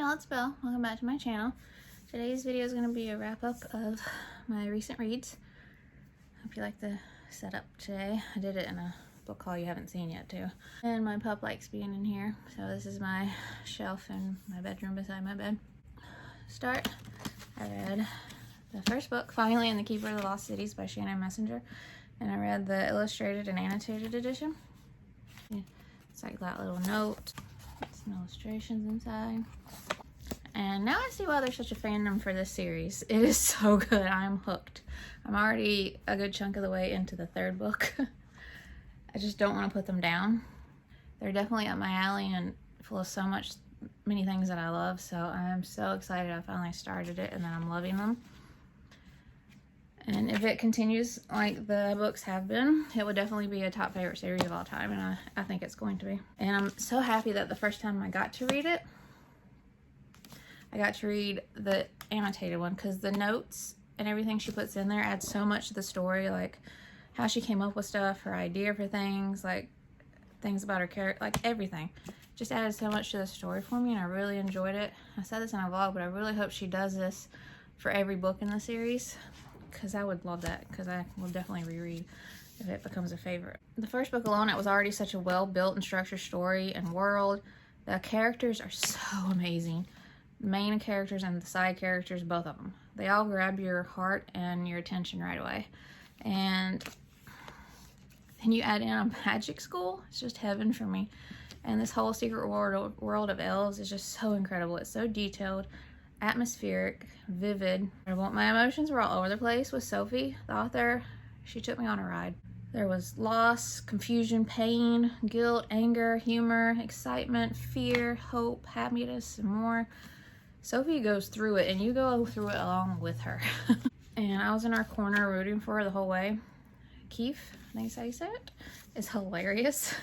y'all, it's Belle. Welcome back to my channel. Today's video is going to be a wrap-up of my recent reads. Hope you like the setup today. I did it in a book haul you haven't seen yet too. And my pup likes being in here, so this is my shelf in my bedroom beside my bed. Start, I read the first book, Finally in the Keeper of the Lost Cities by Shannon Messenger, and I read the illustrated and annotated edition. It's like that little note, some illustrations inside. And now I see why there's such a fandom for this series. It is so good. I'm hooked. I'm already a good chunk of the way into the third book. I just don't want to put them down. They're definitely up my alley and full of many things that I love. So I'm so excited I finally started it and that I'm loving them. And if it continues like the books have been, it would definitely be a top favorite series of all time, and I think it's going to be. And I'm so happy that the first time I got to read it, I got to read the annotated one, because the notes and everything she puts in there adds so much to the story, like how she came up with stuff, her idea for things, like things about her character, like everything. Just added so much to the story for me, and I really enjoyed it. I said this in a vlog, but I really hope she does this for every book in the series, because I would love that, because I will definitely reread if it becomes a favorite. The first book alone, it was already such a well-built and structured story and world. The characters are so amazing. The main characters and the side characters, both of them. They all grab your heart and your attention right away. And then you add in a magic school. It's just heaven for me. And this whole secret world of elves is just so incredible. It's so detailed, atmospheric, vivid. My emotions were all over the place with Sophie, the author. She took me on a ride. There was loss, confusion, pain, guilt, anger, humor, excitement, fear, hope, happiness, and more. Sophie goes through it, and you go through it along with her. And I was in our corner rooting for her the whole way. Keith, I think that's how you say it, is hilarious.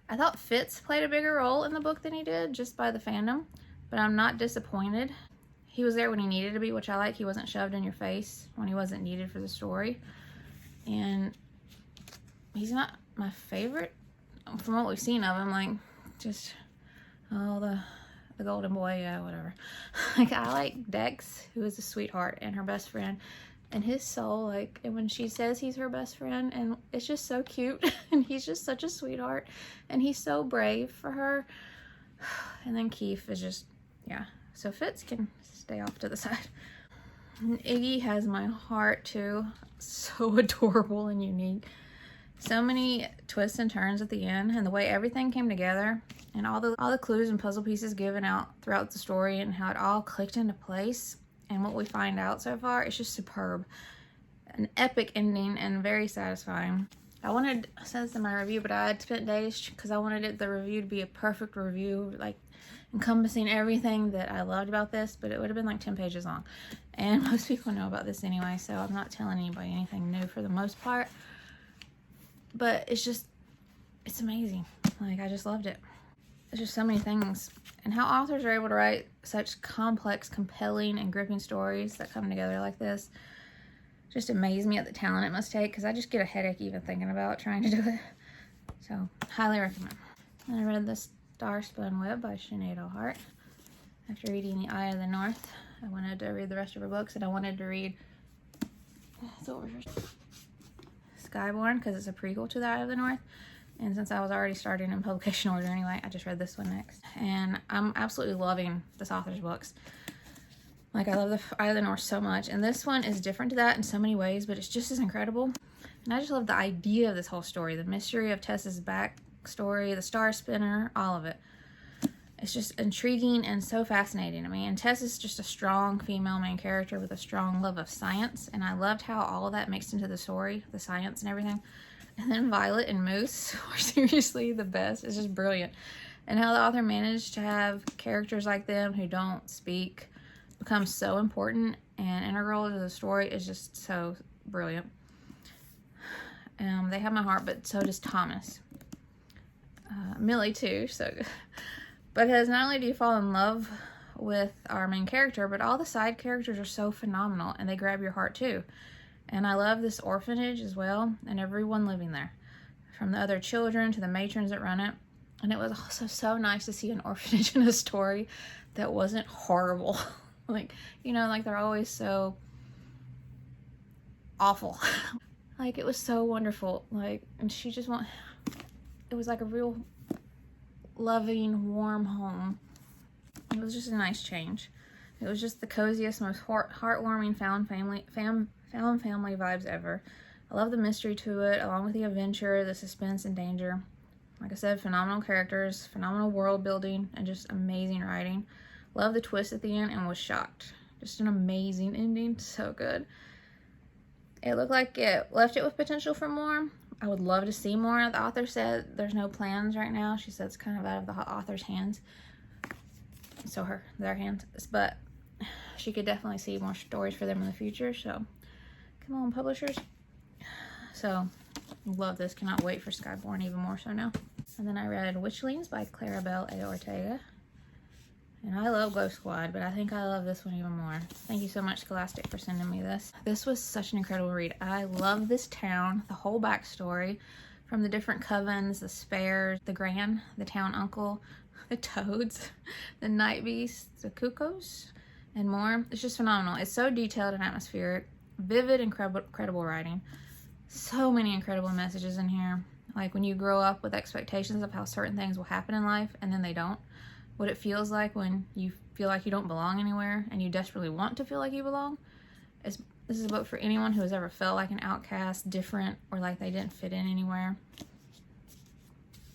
I thought Fitz played a bigger role in the book than he did, just by the fandom, but I'm not disappointed. He was there when he needed to be, which I like. He wasn't shoved in your face when he wasn't needed for the story. And he's not my favorite from what we've seen of him. Like, just, oh, the golden boy, yeah, whatever. Like, I like Dex, who is a sweetheart and her best friend. And his soul, like, and when she says he's her best friend, and it's just so cute. And he's just such a sweetheart. And he's so brave for her. And then Keith is just, yeah. So Fitz can stay off to the side. And Iggy has my heart too. So adorable and unique. So many twists and turns at the end, and the way everything came together, and all the clues and puzzle pieces given out throughout the story, and how it all clicked into place, and what we find out so far, it's just superb. An epic ending and very satisfying. I said this in my review, but I had spent days because I wanted the review to be a perfect review, like encompassing everything that I loved about this, but it would have been like 10 pages long. And most people know about this anyway, so I'm not telling anybody anything new for the most part. But it's amazing. Like, I just loved it. There's just so many things. And how authors are able to write such complex, compelling, and gripping stories that come together like this just amaze me at the talent it must take, because I just get a headache even thinking about trying to do it. So, highly recommend. And I read the Starspun Web by Sinead. After reading The Eye of the North, I wanted to read the rest of her books, and I wanted to read Skyborn, because it's a prequel to The Eye of the North. And since I was already starting in publication order anyway, I just read this one next. And I'm absolutely loving this author's books. Like, I love The Eye of the North so much. And this one is different to that in so many ways, but it's just as incredible. And I just love the idea of this whole story. The mystery of Tess's backstory, the star spinner, all of it. It's just intriguing and so fascinating to me. And Tess is just a strong female main character with a strong love of science. And I loved how all of that mixed into the story, the science and everything. And then Violet and Moose are seriously the best. It's just brilliant. And how the author managed to have characters like them who don't speak become so important and integral to the story is just so brilliant. They have my heart, but so does Thomas. Millie too. So, because not only do you fall in love with our main character, but all the side characters are so phenomenal, and they grab your heart too. And I love this orphanage as well, and everyone living there, from the other children to the matrons that run it. And it was also so nice to see an orphanage in a story that wasn't horrible. Like, you know, like they're always so awful. Like, it was so wonderful. Like, and she just it was like a real loving, warm home. It was just a nice change. It was just the coziest, most heartwarming found family vibes ever. I love the mystery to it, along with the adventure, the suspense, and danger. Like I said, phenomenal characters, phenomenal world building, and just amazing writing. Love the twist at the end and was shocked. Just an amazing ending. So good. It looked like it left it with potential for more. I would love to see more. The author said there's no plans right now. She said it's kind of out of the author's hands. So their hands. But she could definitely see more stories for them in the future. So come on, publishers. So love this. Cannot wait for Skyborn even more so now. And then I read Witchlings by Claribel A. Ortega. And I love Ghost Squad, but I think I love this one even more. Thank you so much, Scholastic, for sending me this. This was such an incredible read. I love this town, the whole backstory, from the different covens, the spares, the Gran, the town uncle, the toads, the night beasts, the cuckoos, and more. It's just phenomenal. It's so detailed and atmospheric, vivid, incredible writing. So many incredible messages in here. Like when you grow up with expectations of how certain things will happen in life and then they don't. What it feels like when you feel like you don't belong anywhere and you desperately want to feel like you belong. This is a book for anyone who has ever felt like an outcast, different, or like they didn't fit in anywhere.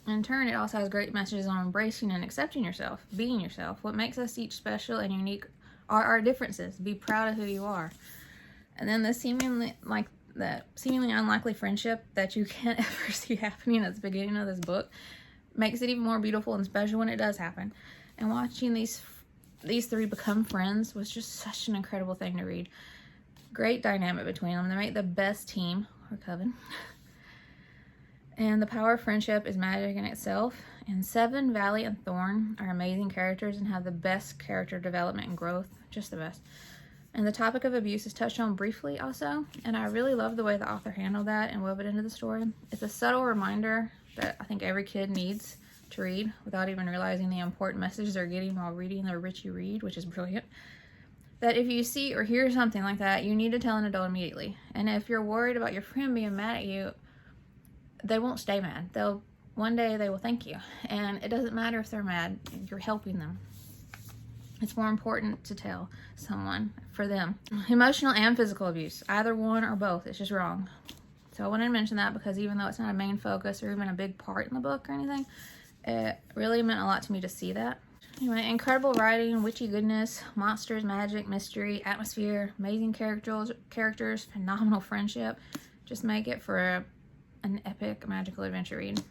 In turn, it also has great messages on embracing and accepting yourself, being yourself. What makes us each special and unique are our differences. Be proud of who you are. And then the seemingly unlikely friendship that you can't ever see happening at the beginning of this book makes it even more beautiful and special when it does happen. And watching these three become friends was just such an incredible thing to read. Great dynamic between them. They make the best team, or coven. And the power of friendship is magic in itself. And Seven, Valley, and Thorn are amazing characters and have the best character development and growth. Just the best. And the topic of abuse is touched on briefly also. And I really love the way the author handled that and wove it into the story. It's a subtle reminder that I think every kid needs to read without even realizing the important messages they're getting while reading their Richie Read, which is brilliant. That if you see or hear something like that, you need to tell an adult immediately. And if you're worried about your friend being mad at you, they won't stay mad. One day they will thank you. And it doesn't matter if they're mad, you're helping them. It's more important to tell someone for them. Emotional and physical abuse, either one or both, it's just wrong. So I wanted to mention that because even though it's not a main focus or even a big part in the book or anything, it really meant a lot to me to see that. Anyway, incredible writing, witchy goodness, monsters, magic, mystery, atmosphere, amazing characters, phenomenal friendship. Just make it for an epic magical adventure read.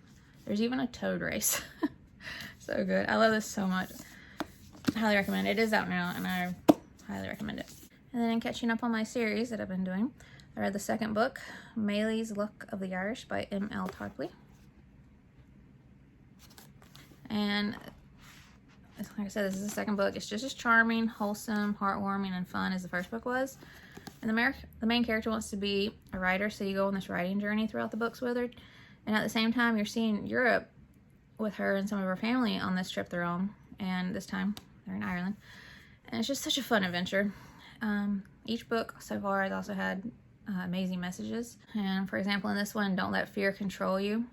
There's even a toad race. So good. I love this so much. Highly recommend it. It is out now and I highly recommend it. And then in catching up on my series that I've been doing, I read the second book, Maylie's Luck of the Irish by M.L. Tarpley. And like I said, this is the second book. It's just as charming, wholesome, heartwarming, and fun as the first book was. And the main character wants to be a writer, so you go on this writing journey throughout the books with her. And at the same time, you're seeing Europe with her and some of her family on this trip they're on. And this time, they're in Ireland. And it's just such a fun adventure. Each book so far has also had amazing messages. And for example, in this one, don't let fear control you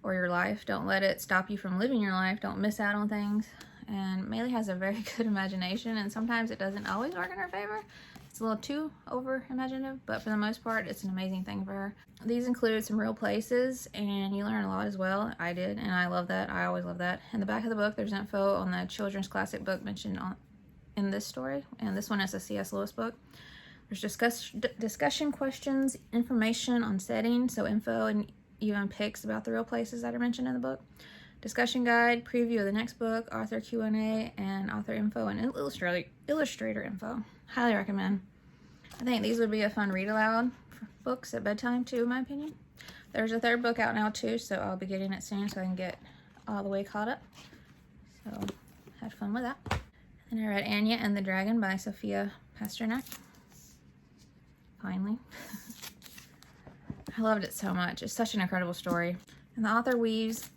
or your life. Don't let it stop you from living your life. Don't miss out on things. And Maylie has a very good imagination, and sometimes it doesn't always work in her favor. It's a little too over imaginative, but for the most part, it's an amazing thing for her. These include some real places, and you learn a lot as well. I did, and I love that. I always love that. In the back of the book, there's info on the children's classic book mentioned in this story, and this one is a C.S. Lewis book. There's discussion questions, information on setting, so info and even pics about the real places that are mentioned in the book. Discussion guide, preview of the next book, author Q&A, and author info and illustrator info. Highly recommend. I think these would be a fun read aloud for books at bedtime too, in my opinion. There's a third book out now too, so I'll be getting it soon so I can get all the way caught up. So, had fun with that. And I read Anya and the Dragon by Sofiya Pasternack. Finally. I loved it so much. It's such an incredible story. And the author weaves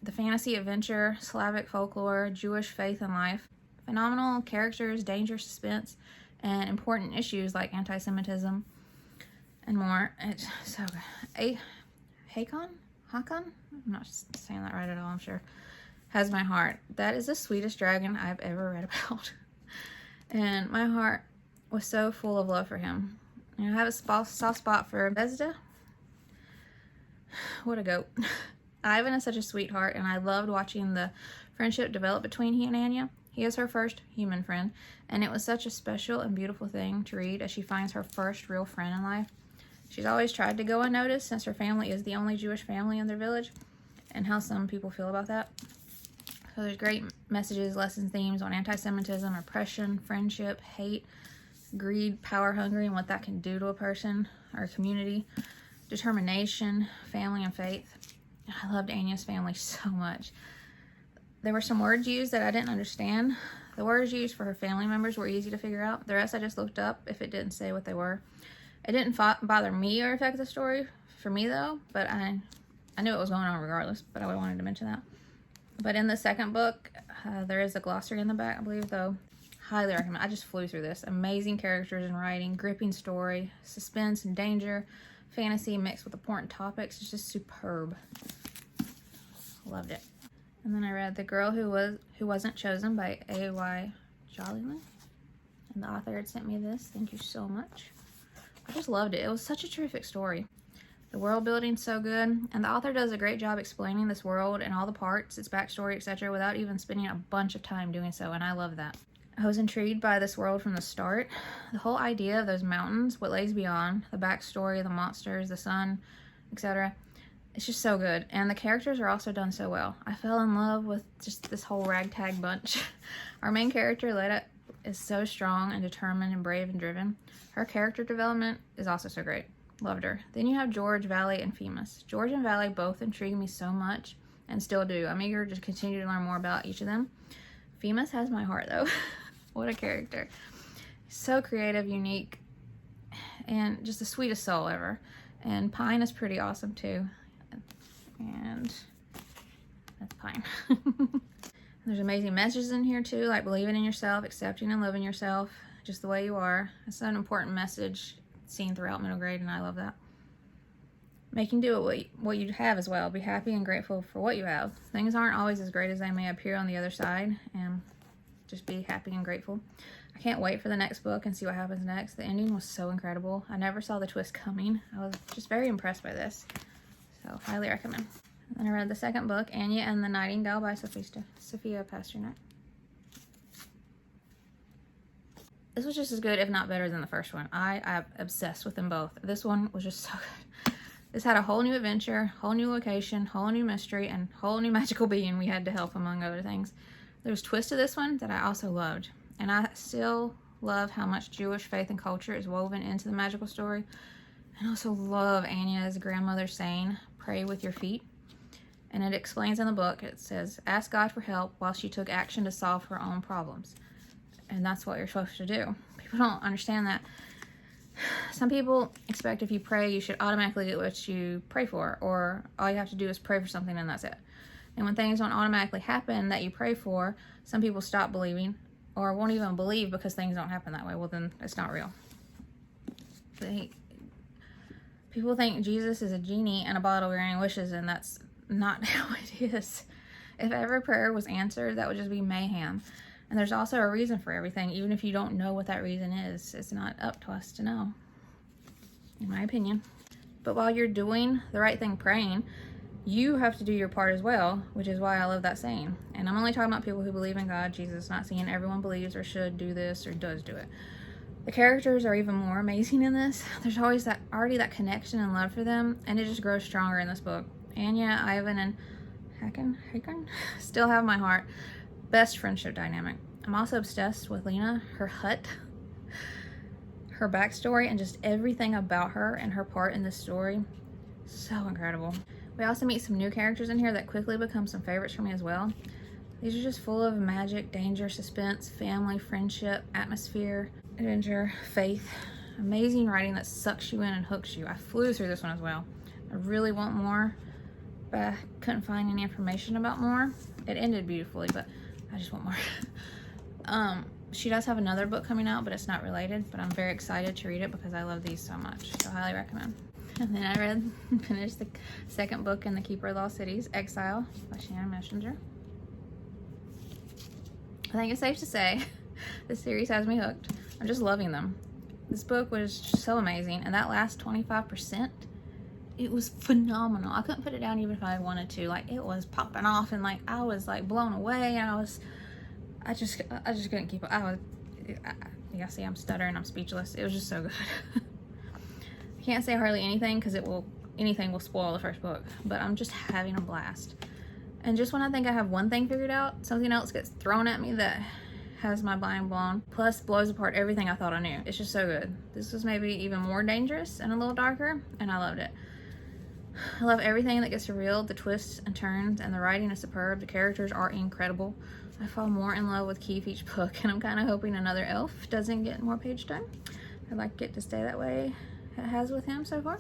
the fantasy, adventure, Slavic folklore, Jewish faith and life, Phenomenal characters, danger, suspense, and important issues like anti-Semitism and more. It's so good. Hakon? I'm not saying that right at all, I'm sure. Has my heart. That is the sweetest dragon I've ever read about. And my heart was so full of love for him. I have a soft spot for Bezda. What a goat. Ivan is such a sweetheart, and I loved watching the friendship develop between he and Anya. He is her first human friend, and it was such a special and beautiful thing to read as she finds her first real friend in life. She's always tried to go unnoticed since her family is the only Jewish family in their village, and how some people feel about that. So there's great messages, lessons, themes on anti-Semitism, oppression, friendship, hate, greed, power hungry, and what that can do to a person or a community, determination, family, and faith. I loved Anya's family so much. There were some words used that I didn't understand. The words used for her family members were easy to figure out. The rest I just looked up if it didn't say what they were. It didn't bother me or affect the story for me though, but I knew what was going on regardless, but I wanted to mention that. But in the second book, there is a glossary in the back, I believe, though. Highly recommend. I just flew through this. Amazing characters and writing, gripping story, suspense and danger, fantasy mixed with important topics. It's just superb. Loved it. And then I read The Girl Who Wasn't Chosen by A.Y. Johlin. And the author had sent me this. Thank you so much. I just loved it. It was such a terrific story. The world building's so good, and the author does a great job explaining this world and all the parts, its backstory, etc., without even spending a bunch of time doing so, and I love that. I was intrigued by this world from the start. The whole idea of those mountains, what lays beyond, the backstory, the monsters, the sun, etc. It's just so good, and the characters are also done so well. I fell in love with just this whole ragtag bunch. Our main character, Leda, is so strong and determined and brave and driven. Her character development is also so great. Loved her. Then you have George, Valley, and Femus. George and Valley both intrigue me so much, and still do. I'm eager to continue to learn more about each of them. Femus has my heart, though. What a character. So creative, unique, and just the sweetest soul ever. And Pine is pretty awesome, too. And that's Pine. There's amazing messages in here, too, like believing in yourself, accepting and loving yourself just the way you are. It's an important message seen throughout middle grade, and I love that. Making do with what you have as well. Be happy and grateful for what you have. Things aren't always as great as they may appear on the other side, and just be happy and grateful. I can't wait for the next book and see what happens next. The ending was so incredible. I never saw the twist coming. I was just very impressed by this, so highly recommend. And then I read the second book, Anya and the Nightingale by Sofiya Pasternack. This was just as good, if not better, than the first one. I'm obsessed with them both. This one was just so good. This had a whole new adventure, whole new location, whole new mystery, and whole new magical being we had to help, among other things. There was a twist to this one that I also loved. And I still love how much Jewish faith and culture is woven into the magical story. And I also love Anya's grandmother saying, "Pray with your feet." And it explains in the book, it says, ask God for help while she took action to solve her own problems. And that's what you're supposed to do. People don't understand that. Some people expect if you pray, you should automatically get what you pray for, or all you have to do is pray for something and that's it. And when things don't automatically happen that you pray for, some people stop believing or won't even believe because things don't happen that way. Well, then it's not real. People think Jesus is a genie in a bottle granting wishes, and that's not how it is. If every prayer was answered, that would just be mayhem. And there's also a reason for everything, even if you don't know what that reason is. It's not up to us to know, in my opinion. But while you're doing the right thing, praying, you have to do your part as well, which is why I love that saying. And I'm only talking about people who believe in God, Jesus, not saying everyone believes or should do this or does do it. The characters are even more amazing in this. There's always already that connection and love for them, and it just grows stronger in this book. Anya, Ivan, and Hakon still have my heart. Best friendship dynamic. I'm also obsessed with Lena, her hut, her backstory, and just everything about her and her part in this story. So incredible. We also meet some new characters in here that quickly become some favorites for me as well. These are just full of magic, danger, suspense, family, friendship, atmosphere, adventure, faith. Amazing writing that sucks you in and hooks you. I flew through this one as well. I really want more, but I couldn't find any information about more. It ended beautifully, but I just want more. She does have another book coming out, but it's not related, but I'm very excited to read it because I love these so much, so highly recommend. And then I finished the second book in the Keeper of the Lost Cities, Exile by Shannon Messenger. I think it's safe to say this series has me hooked. I'm just loving them. This book was so amazing, and that last 25%, it was phenomenal. I couldn't put it down even if I wanted to. Like, it was popping off, and like I was like blown away, and I just couldn't keep it. You see, I'm stuttering, I'm speechless. It was just so good. I can't say hardly anything because anything will spoil the first book, but I'm just having a blast. And just when I think I have one thing figured out, something else gets thrown at me that has my mind blown, plus blows apart everything I thought I knew. It's just so good. This was maybe even more dangerous and a little darker, and I loved it. I love everything that gets revealed, the twists and turns, and the writing is superb. The characters are incredible. I fall more in love with Keith each book, and I'm kind of hoping another elf doesn't get more page time. I'd like it to stay that way it has with him so far.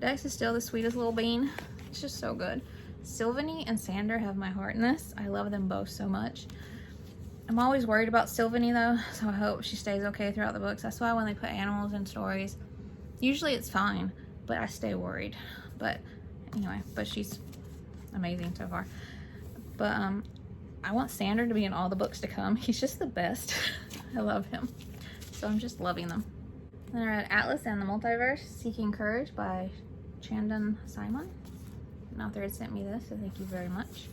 Dex is still the sweetest little bean. It's just so good. Sylvany and Sander have my heart in this. I love them both so much. I'm always worried about Sylvany though, so I hope she stays okay throughout the books. That's why when they put animals in stories, usually it's fine, but I stay worried. But anyway, but she's amazing so far. But I want Sander to be in all the books to come. He's just the best. I love him. So I'm just loving them. Then I read Atlas and the Multiverse, Seeking Courage by Chandon Simon. An author had sent me this, so thank you very much.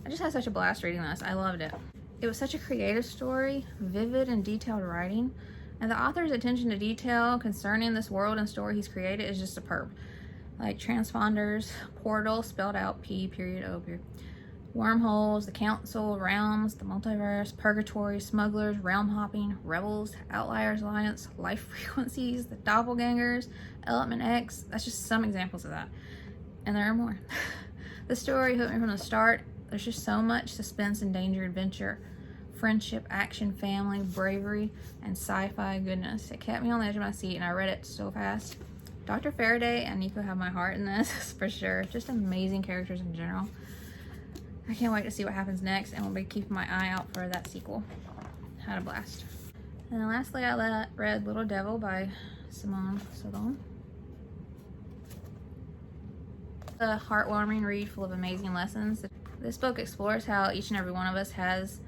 I just had such a blast reading this. I loved it. It was such a creative story, vivid and detailed writing, and the author's attention to detail concerning this world and story he's created is just superb. Like transponders, portal, spelled out P.O. Wormholes, the council, realms, the multiverse, purgatory, smugglers, realm hopping, rebels, outliers alliance, life frequencies, the doppelgangers, element X. That's just some examples of that. And there are more. The story hooked me from the start. There's just so much suspense and danger, adventure, friendship, action, family, bravery, and sci-fi goodness. It kept me on the edge of my seat, and I read it so fast. Dr. Faraday and Nico have my heart in this, for sure. Just amazing characters in general. I can't wait to see what happens next, and we'll be keeping my eye out for that sequel. Had a blast. And then lastly, I read Little Devil by Simone Solon. A heartwarming read full of amazing lessons. This book explores how each and every one of us has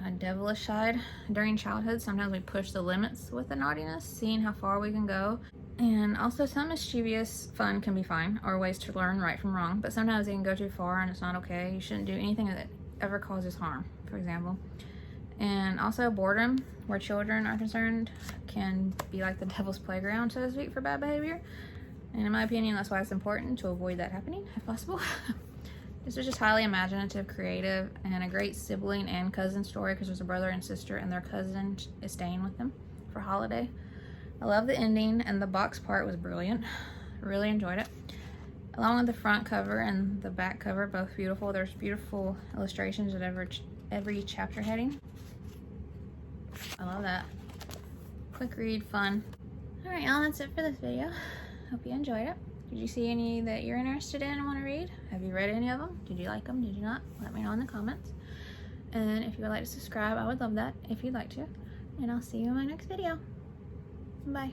a devilish side. During childhood, sometimes we push the limits with the naughtiness, seeing how far we can go. And also some mischievous fun can be fine, or ways to learn right from wrong, but sometimes they can go too far and it's not okay. You shouldn't do anything that ever causes harm, for example. And also boredom, where children are concerned, can be like the devil's playground, so to speak, for bad behavior. And in my opinion, that's why it's important to avoid that happening, if possible. This was just highly imaginative, creative, and a great sibling and cousin story, because there's a brother and sister, and their cousin is staying with them for holiday. I love the ending, and the box part was brilliant. Really enjoyed it. Along with the front cover and the back cover, both beautiful. There's beautiful illustrations at every chapter heading. I love that. Quick read, fun. Alright, y'all, that's it for this video. Hope you enjoyed it. Did you see any that you're interested in and want to read? Have you read any of them? Did you like them? Did you not? Let me know in the comments. And if you would like to subscribe, I would love that if you'd like to. And I'll see you in my next video. Bye.